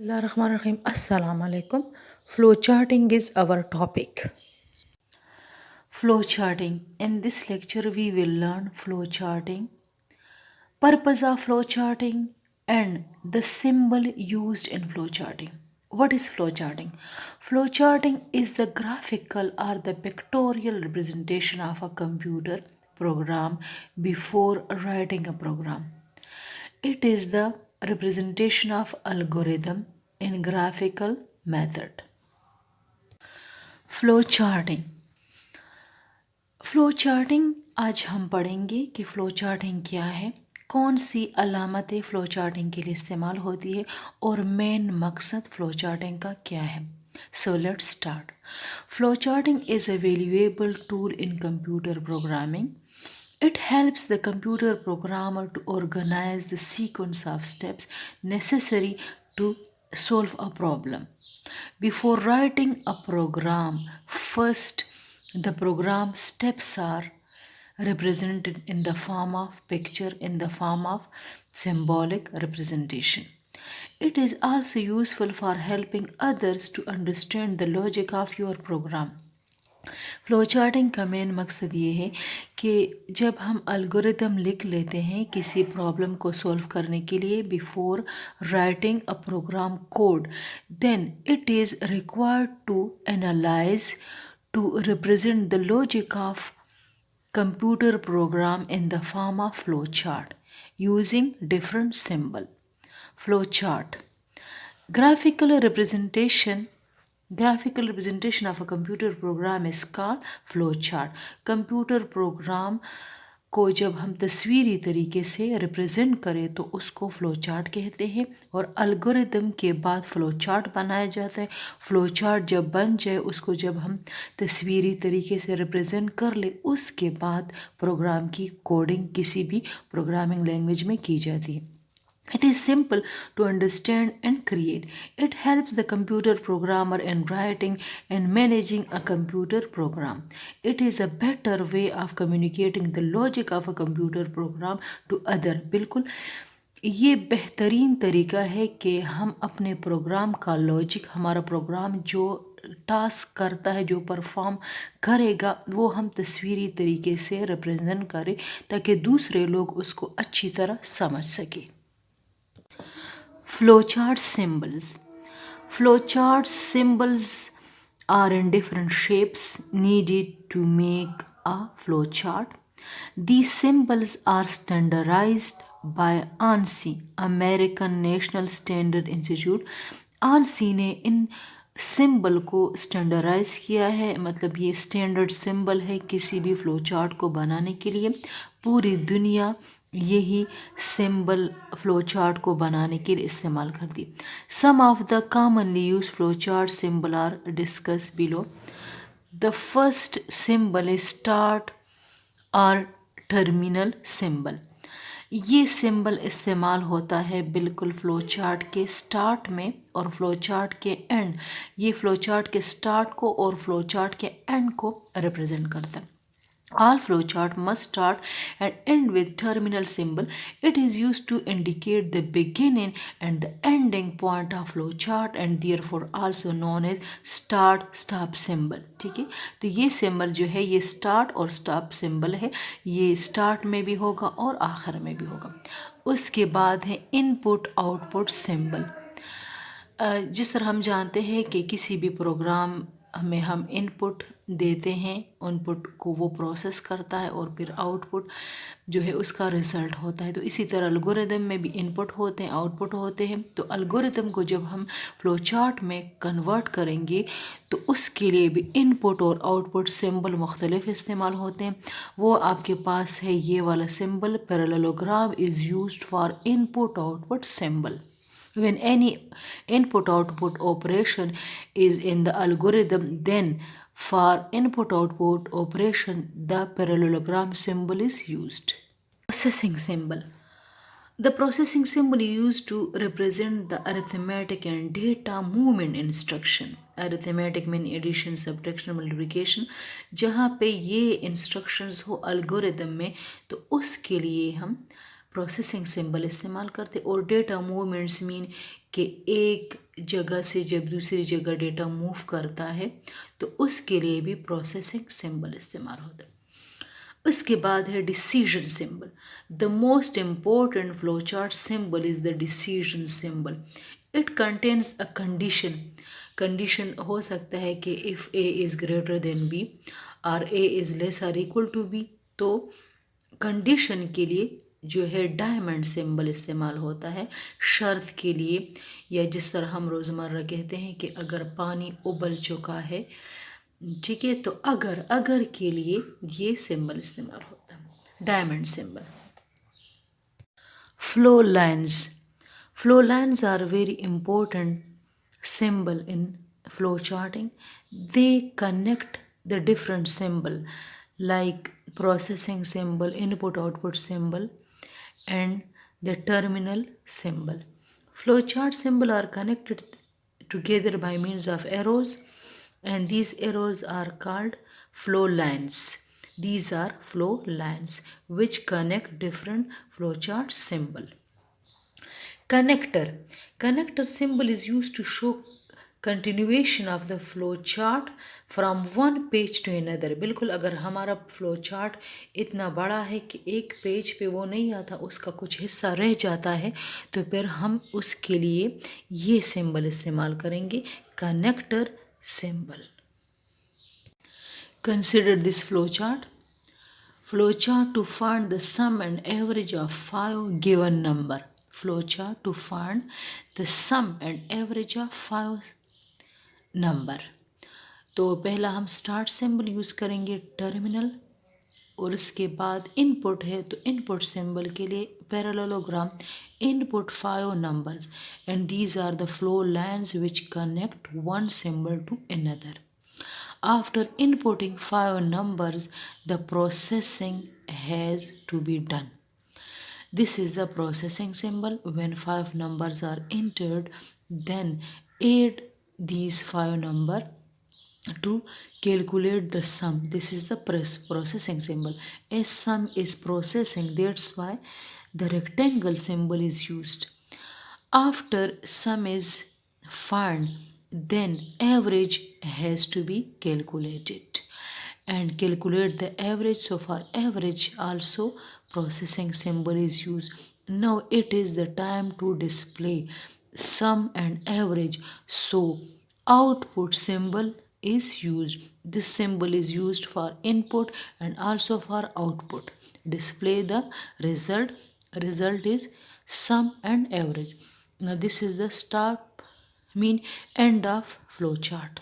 Bismillahirrahmanirrahim. Assalamu alaikum. Flowcharting is our topic. Flowcharting. In this lecture, we will learn flowcharting, purpose of flowcharting, and the symbol used in flowcharting. What is flowcharting? Flowcharting is the graphical or the pictorial representation of a computer program before writing a program. It is the representation of algorithm in graphical method. Flow charting आज हम पढ़ेंगे कि flow charting क्या है, कौन सी अलामतें flow charting के लिए इस्तेमाल होती है और मेन मकसद फ्लो चार्टिंग का क्या है. So let's start. Flowcharting is a valuable tool in computer programming. It helps the computer programmer to organize the sequence of steps necessary to solve a problem. Before writing a program, first the program steps are represented in the form of picture, in the form of symbolic representation. It is also useful for helping others to understand the logic of your program. Flow charting का main मकसद ये है कि जब हम algorithm लिख लेते हैं किसी प्रॉब्लम को सॉल्व करने के लिए before writing a program code, then it is required to analyse to represent the logic of computer program in the form of flowchart using different symbol. Flowchart. Graphical representation of a computer program is called flowchart. Computer program को जब हम तस्वीरी तरीके से represent करें तो उसको flow chart कहते हैं और अलगोरिदम के बाद फ़्लो चार्ट बनाया जाता है. फ़्लो चार्ट जब बन जाए उसको जब हम तस्वीरी तरीके से रिप्रेजेंट कर ले उसके बाद प्रोग्राम की कोडिंग किसी भी प्रोग्रामिंग लैंग्वेज में की जाती है. It is simple to understand and create. It helps the computer programmer in writing and managing a computer program. It is a better way of communicating the logic of a computer program to other. बिल्कुल ये बेहतरीन तरीका है कि हम अपने programme का logic, हमारा प्रोग्राम जो टास्क करता है, जो परफॉर्म करेगा, वो हम तस्वीरी तरीके से रिप्रेजेंट करें ताकि दूसरे लोग उसको अच्छी तरह समझ सकें. Flowchart symbols. Flowchart symbols are in different shapes needed to make a flowchart. These symbols are standardized by ANSI, American National Standard Institute. ANSI ने इन सिंबल को स्टैंडर्डाइज किया है, मतलब ये स्टैंडर्ड सिंबल है किसी भी फ्लो चार्ट को बनाने के लिए. पूरी दुनिया यही सिंबल फ्लो चार्ट को बनाने के लिए इस्तेमाल करती. Some of the commonly use flow chart symbol are discuss below. The first symbol is start और टर्मिनल सिंबल. ये सिंबल इस्तेमाल होता है बिल्कुल फ़्लो चार्ट के स्टार्ट में और फ़्लो चार्ट के एंड. ये फ़्लो चार्ट के स्टार्ट को और फ़्लो चार्ट के एंड को रिप्रेजेंट करता है. All flowchart must start and end with terminal symbol. It is used to indicate the beginning and the ending point of flowchart and therefore also known as start stop symbol. ठीक है, तो ये symbol जो है ये start और stop symbol है. ये स्टार्ट में भी होगा और आखिर में भी होगा. उसके बाद है इनपुट आउटपुट सिंबल. जिस तरह हम जानते हैं कि किसी भी प्रोग्राम में हम इनपुट देते हैं, इनपुट को वो प्रोसेस करता है और फिर आउटपुट जो है उसका रिज़ल्ट होता है. तो इसी तरह अलगोरिदम में भी इनपुट होते हैं, आउटपुट होते हैं. तो अलगोरिदम को जब हम फ्लो चार्ट में कन्वर्ट करेंगे तो उसके लिए भी इनपुट और आउटपुट सिंबल मुख्तलिफ इस्तेमाल होते हैं. वो आपके पास है ये वाला symbol, parallelogram is used for input output symbol. When any input-output operation is in the algorithm, then for input-output operation, the parallelogram symbol is used. Processing symbol. The processing symbol is used to represent the arithmetic and data movement instruction. Arithmetic mean addition, subtraction, multiplication. जहाँ पे ये instructions हो algorithm में तो उसके लिए हम processing symbol इस्तेमाल करते. और डेटा मूवमेंट्स मीन कि एक जगह से जब दूसरी जगह डेटा मूव करता है तो उसके लिए भी प्रोसेसिंग सिंबल इस्तेमाल होता है। उसके बाद है decision symbol. The most important flowchart symbol is the decision symbol. It contains a condition. Condition हो सकता है कि if A is greater than B और A is less or equal to B, तो कंडीशन के लिए जो है डायमंड सिंबल इस्तेमाल होता है। शर्त के लिए, या जिस तरह हम रोज़मर्रा कहते हैं कि अगर पानी उबल चुका है, ठीक है, तो अगर के लिए ये सिंबल इस्तेमाल होता है, diamond symbol. Flow lines. Flow lines are very important symbol in flow charting. They connect the different symbol like processing symbol, input output symbol, and the terminal symbol. Flowchart symbol are connected together by means of arrows, and these arrows are called flow lines. These are flow lines which connect different flowchart symbol. Connector. Connector symbol is used to show continuation of the flow chart from one page to another. बिल्कुल अगर हमारा flow chart इतना बड़ा है कि एक page पे वो नहीं आता, उसका कुछ हिस्सा रह जाता है, तो फिर हम उसके लिए ये सिंबल इस्तेमाल करेंगे, connector symbol. Consider this flow chart. Flowchart to find the sum and average of 5 given number. Flowchart to find the sum and average of 5 number. तो पहला हम स्टार्ट सिंबल यूज़ करेंगे टर्मिनल, और उसके बाद इनपुट है तो इनपुट सिंबल के लिए parallelogram, input 5 numbers and these are the flow lines which connect one symbol to another. After inputting 5 numbers, the processing has to be done. This is the processing symbol. When 5 numbers are entered, then add these 5 numbers to calculate the sum. This is the processing symbol. As sum is processing, that's why the rectangle symbol is used. After sum is found, then average has to be calculated and calculate the average. So for average also processing symbol is used. Now it is the time to display sum and average, so output symbol is used. This symbol is used for input and also for output. Display the result. Result is sum and average. Now this is the start, end of flowchart.